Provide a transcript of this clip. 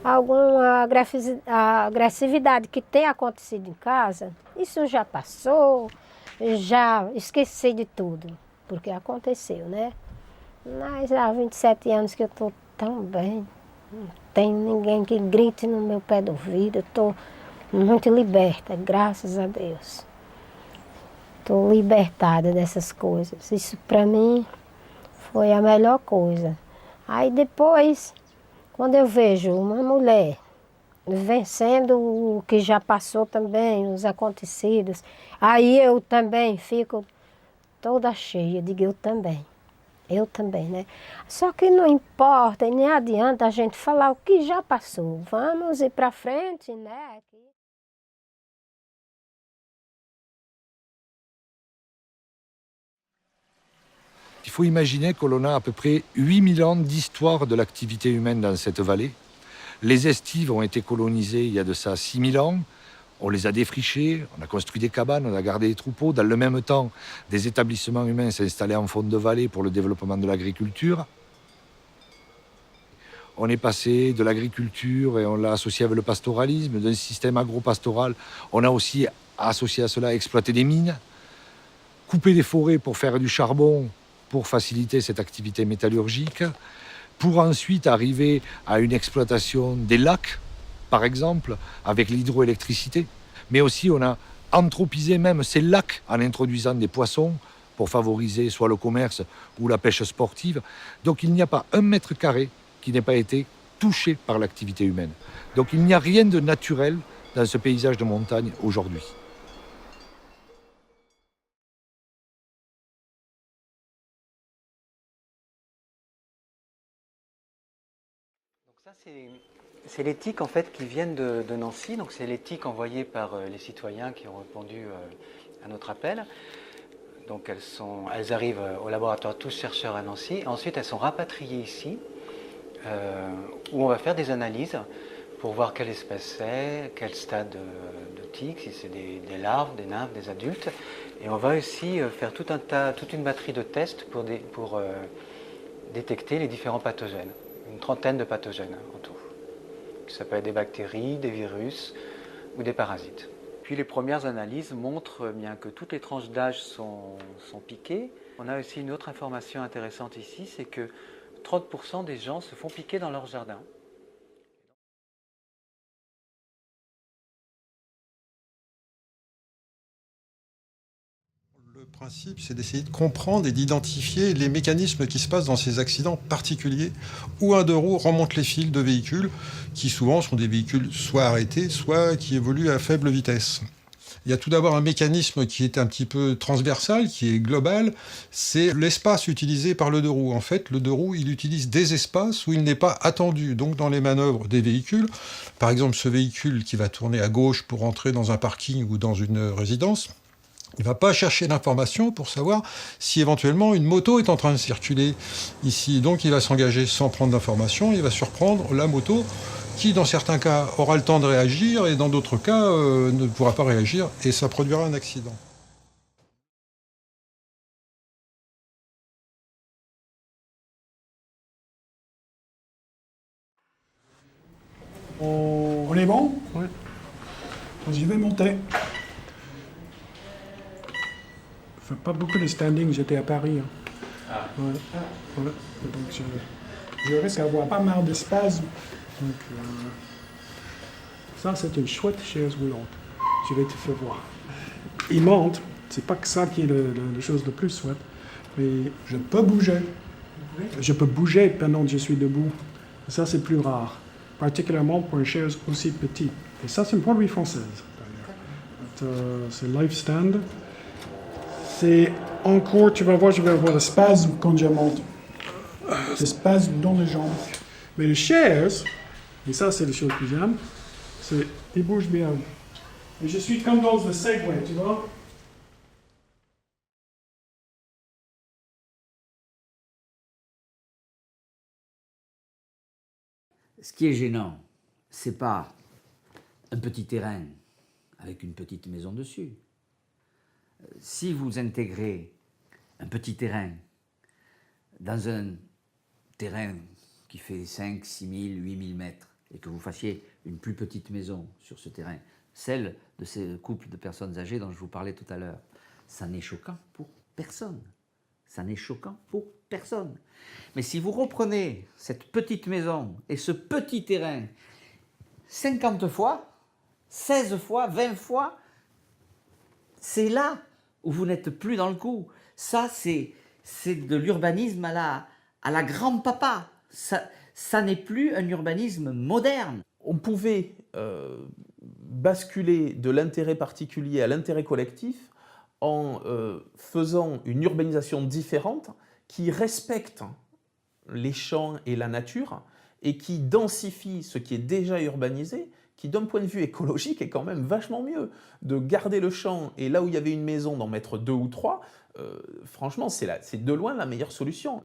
alguma agressividade que tenha acontecido em casa, isso já passou, já esqueci de tudo, porque aconteceu, né? Mas há 27 anos que eu estou tão bem, não tem ninguém que grite no meu pé do ouvido, eu estou muito liberta, graças a Deus. Estou libertada dessas coisas, isso para mim foi a melhor coisa. Aí depois, quando eu vejo uma mulher vencendo o que já passou também, os acontecidos, aí eu também fico toda cheia, digo eu também, né? Só que não importa e nem adianta a gente falar o que já passou, vamos ir para frente, né? Il faut imaginer que l'on a à peu près 8000 ans d'histoire de l'activité humaine dans cette vallée. Les estives ont été colonisées il y a de ça 6000 ans. On les a défrichées, on a construit des cabanes, on a gardé des troupeaux. Dans le même temps, des établissements humains s'installaient en fond de vallée pour le développement de l'agriculture. On est passé de l'agriculture et on l'a associé avec le pastoralisme, d'un système agro-pastoral. On a aussi associé à cela exploiter des mines, couper des forêts pour faire du charbon, pour faciliter cette activité métallurgique, pour ensuite arriver à une exploitation des lacs, par exemple, avec l'hydroélectricité. Mais aussi, on a anthropisé même ces lacs en introduisant des poissons pour favoriser soit le commerce ou la pêche sportive. Donc il n'y a pas un mètre carré qui n'ait pas été touché par l'activité humaine. Donc il n'y a rien de naturel dans ce paysage de montagne aujourd'hui. Donc ça, c'est les tiques en fait qui viennent de Nancy. Donc c'est les tiques envoyées par les citoyens qui ont répondu à notre appel. Donc elles arrivent au laboratoire Tous Chercheurs à Nancy. Ensuite, elles sont rapatriées ici, où on va faire des analyses pour voir quelle espèce c'est, quel stade de tiques, si c'est des larves, des nymphes, des adultes. Et on va aussi faire toute une batterie de tests pour détecter les différents pathogènes. Une trentaine de pathogènes en tout. Ça peut être des bactéries, des virus ou des parasites. Puis les premières analyses montrent bien que toutes les tranches d'âge sont piquées. On a aussi une autre information intéressante ici, c'est que 30% des gens se font piquer dans leur jardin. Le principe, c'est d'essayer de comprendre et d'identifier les mécanismes qui se passent dans ces accidents particuliers où un deux roues remonte les fils de véhicules qui souvent sont des véhicules soit arrêtés, soit qui évoluent à faible vitesse. Il y a tout d'abord un mécanisme qui est un petit peu transversal, qui est global, c'est l'espace utilisé par le deux roues. En fait, le deux roues, il utilise des espaces où il n'est pas attendu. Donc dans les manœuvres des véhicules, par exemple ce véhicule qui va tourner à gauche pour entrer dans un parking ou dans une résidence, il ne va pas chercher l'information pour savoir si éventuellement une moto est en train de circuler ici. Donc il va s'engager sans prendre d'information, il va surprendre la moto qui dans certains cas aura le temps de réagir et dans d'autres cas ne pourra pas réagir et ça produira un accident. On est bon? Oui. J'y vais monter. Je fais pas beaucoup de standing, j'étais à Paris. Hein. Ah. Ouais. Ouais. Donc je risque d'avoir pas mal d'espace. Donc ça c'est une chouette chaise roulante. Je vais te faire voir. Il monte, c'est pas que ça qui est la chose le plus chouette, mais je peux bouger. Oui. Je peux bouger pendant que je suis debout. Ça c'est plus rare, particulièrement pour une chaise aussi petite. Et ça c'est une produit française d'ailleurs. C'est LifeStand. C'est encore, tu vas voir, je vais avoir le spasme quand je monte. Le spasme dans les jambes. Mais les chaises, et ça c'est la chose que j'aime, c'est ils bougent bien. Et je suis comme dans le Segway, tu vois. Ce qui est gênant, c'est pas un petit terrain avec une petite maison dessus. Si vous intégrez un petit terrain dans un terrain qui fait 5, 6 000, 8 000 mètres et que vous fassiez une plus petite maison sur ce terrain, celle de ces couples de personnes âgées dont je vous parlais tout à l'heure, ça n'est choquant pour personne. Ça n'est choquant pour personne. Mais si vous reprenez cette petite maison et ce petit terrain 50 fois, 16 fois, 20 fois, c'est là où vous n'êtes plus dans le coup. Ça, c'est de l'urbanisme à la grand-papa. Ça n'est plus un urbanisme moderne. On pouvait basculer de l'intérêt particulier à l'intérêt collectif en faisant une urbanisation différente qui respecte les champs et la nature et qui densifie ce qui est déjà urbanisé, qui d'un point de vue écologique est quand même vachement mieux. De garder le champ et là où il y avait une maison d'en mettre 2 ou 3, franchement c'est de loin la meilleure solution.